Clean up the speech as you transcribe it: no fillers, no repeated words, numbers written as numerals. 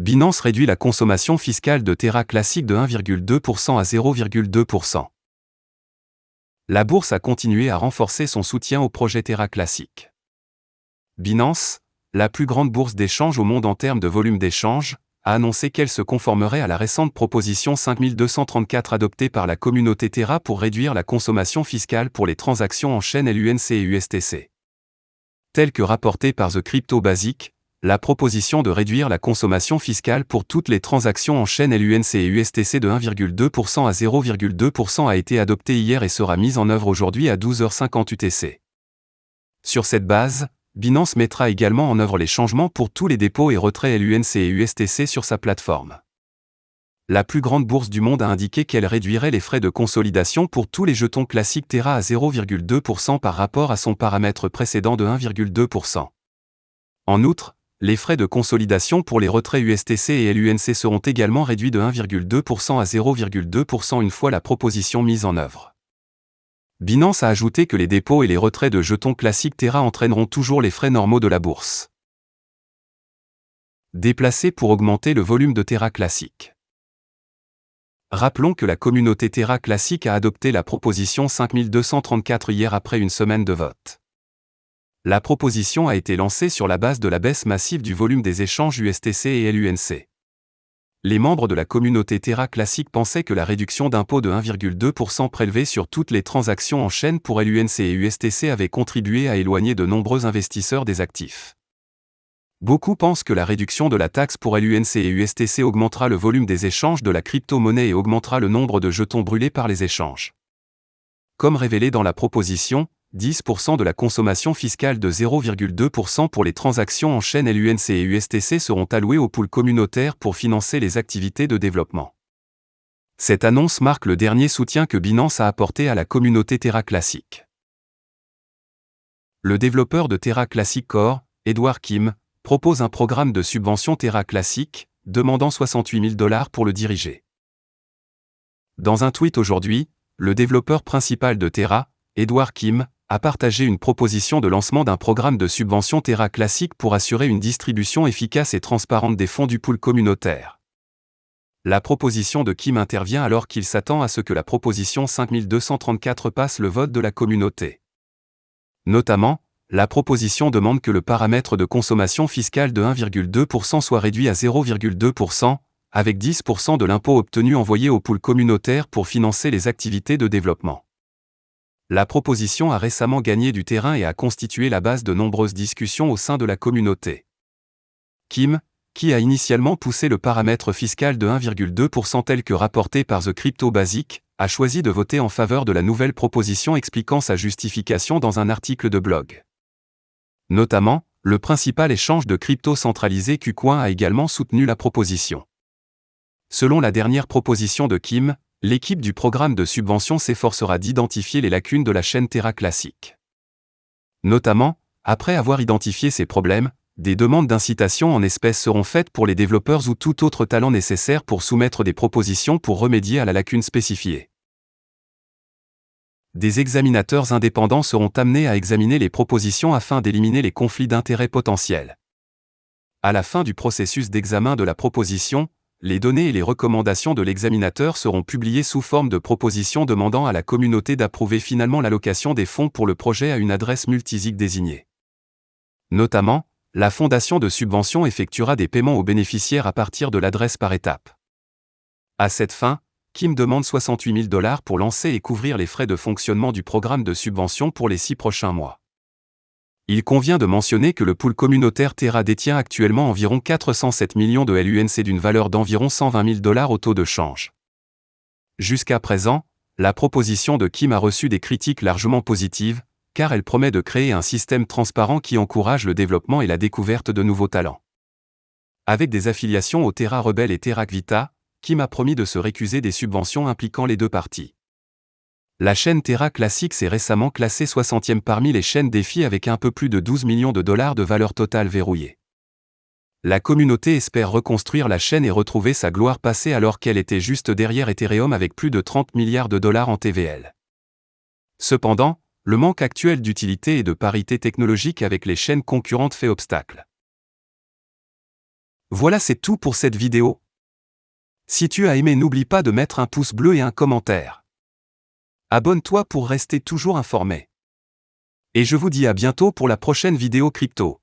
Binance réduit la consommation fiscale de Terra Classic de 1,2% à 0,2%. La bourse a continué à renforcer son soutien au projet Terra Classic. Binance, la plus grande bourse d'échange au monde en termes de volume d'échange, a annoncé qu'elle se conformerait à la récente proposition 5234 adoptée par la communauté Terra pour réduire la consommation fiscale pour les transactions en chaîne LUNC et USTC. Tel que rapporté par The Crypto Basic, la proposition de réduire la consommation fiscale pour toutes les transactions en chaîne LUNC et USTC de 1,2% à 0,2% a été adoptée hier et sera mise en œuvre aujourd'hui à 12h50 UTC. Sur cette base, Binance mettra également en œuvre les changements pour tous les dépôts et retraits LUNC et USTC sur sa plateforme. La plus grande bourse du monde a indiqué qu'elle réduirait les frais de consolidation pour tous les jetons classiques Terra à 0,2% par rapport à son paramètre précédent de 1,2%. En outre, les frais de consolidation pour les retraits USTC et LUNC seront également réduits de 1,2% à 0,2% une fois la proposition mise en œuvre. Binance a ajouté que les dépôts et les retraits de jetons classiques Terra entraîneront toujours les frais normaux de la bourse. Déplacés pour augmenter le volume de Terra Classic. Rappelons que la communauté Terra Classic a adopté la proposition 5234 hier après une semaine de vote. La proposition a été lancée sur la base de la baisse massive du volume des échanges USTC et LUNC. Les membres de la communauté Terra Classic pensaient que la réduction d'impôt de 1,2% prélevée sur toutes les transactions en chaîne pour LUNC et USTC avait contribué à éloigner de nombreux investisseurs des actifs. Beaucoup pensent que la réduction de la taxe pour LUNC et USTC augmentera le volume des échanges de la crypto-monnaie et augmentera le nombre de jetons brûlés par les échanges. Comme révélé dans la proposition, 10% de la consommation fiscale de 0,2% pour les transactions en chaîne LUNC et USTC seront alloués au pool communautaire pour financer les activités de développement. Cette annonce marque le dernier soutien que Binance a apporté à la communauté Terra Classic. Le développeur de Terra Classic Core, Edward Kim, propose un programme de subvention Terra Classic, demandant 68 000 $ pour le diriger. Dans un tweet aujourd'hui, le développeur principal de Terra, Edward Kim, a partagé une proposition de lancement d'un programme de subvention Terra Classic pour assurer une distribution efficace et transparente des fonds du pool communautaire. La proposition de Kim intervient alors qu'il s'attend à ce que la proposition 5234 passe le vote de la communauté. Notamment, la proposition demande que le paramètre de consommation fiscale de 1,2% soit réduit à 0,2%, avec 10% de l'impôt obtenu envoyé au pool communautaire pour financer les activités de développement. La proposition a récemment gagné du terrain et a constitué la base de nombreuses discussions au sein de la communauté. Kim, qui a initialement poussé le paramètre fiscal de 1,2% tel que rapporté par The Crypto Basic, a choisi de voter en faveur de la nouvelle proposition expliquant sa justification dans un article de blog. Notamment, le principal échange de crypto centralisé KuCoin a également soutenu la proposition. Selon la dernière proposition de Kim, l'équipe du programme de subvention s'efforcera d'identifier les lacunes de la chaîne Terra Classic. Notamment, après avoir identifié ces problèmes, des demandes d'incitation en espèces seront faites pour les développeurs ou tout autre talent nécessaire pour soumettre des propositions pour remédier à la lacune spécifiée. Des examinateurs indépendants seront amenés à examiner les propositions afin d'éliminer les conflits d'intérêts potentiels. À la fin du processus d'examen de la proposition, les données et les recommandations de l'examinateur seront publiées sous forme de propositions demandant à la communauté d'approuver finalement l'allocation des fonds pour le projet à une adresse multisig désignée. Notamment, la fondation de subvention effectuera des paiements aux bénéficiaires à partir de l'adresse par étape. À cette fin, Kim demande 68 000 $ pour lancer et couvrir les frais de fonctionnement du programme de subvention pour les 6 prochains mois. Il convient de mentionner que le pool communautaire Terra détient actuellement environ 407 millions de LUNC d'une valeur d'environ 120 000 $ au taux de change. Jusqu'à présent, la proposition de Kim a reçu des critiques largement positives, car elle promet de créer un système transparent qui encourage le développement et la découverte de nouveaux talents. Avec des affiliations au Terra Rebel et Terra Vita, Kim a promis de se récuser des subventions impliquant les deux parties. La chaîne Terra Classic s'est récemment classée 60e parmi les chaînes défis avec un peu plus de 12 millions de $ de valeur totale verrouillée. La communauté espère reconstruire la chaîne et retrouver sa gloire passée alors qu'elle était juste derrière Ethereum avec plus de 30 milliards de $ en TVL. Cependant, le manque actuel d'utilité et de parité technologique avec les chaînes concurrentes fait obstacle. Voilà, c'est tout pour cette vidéo. Si tu as aimé, n'oublie pas de mettre un pouce bleu et un commentaire. Abonne-toi pour rester toujours informé. Et je vous dis à bientôt pour la prochaine vidéo crypto.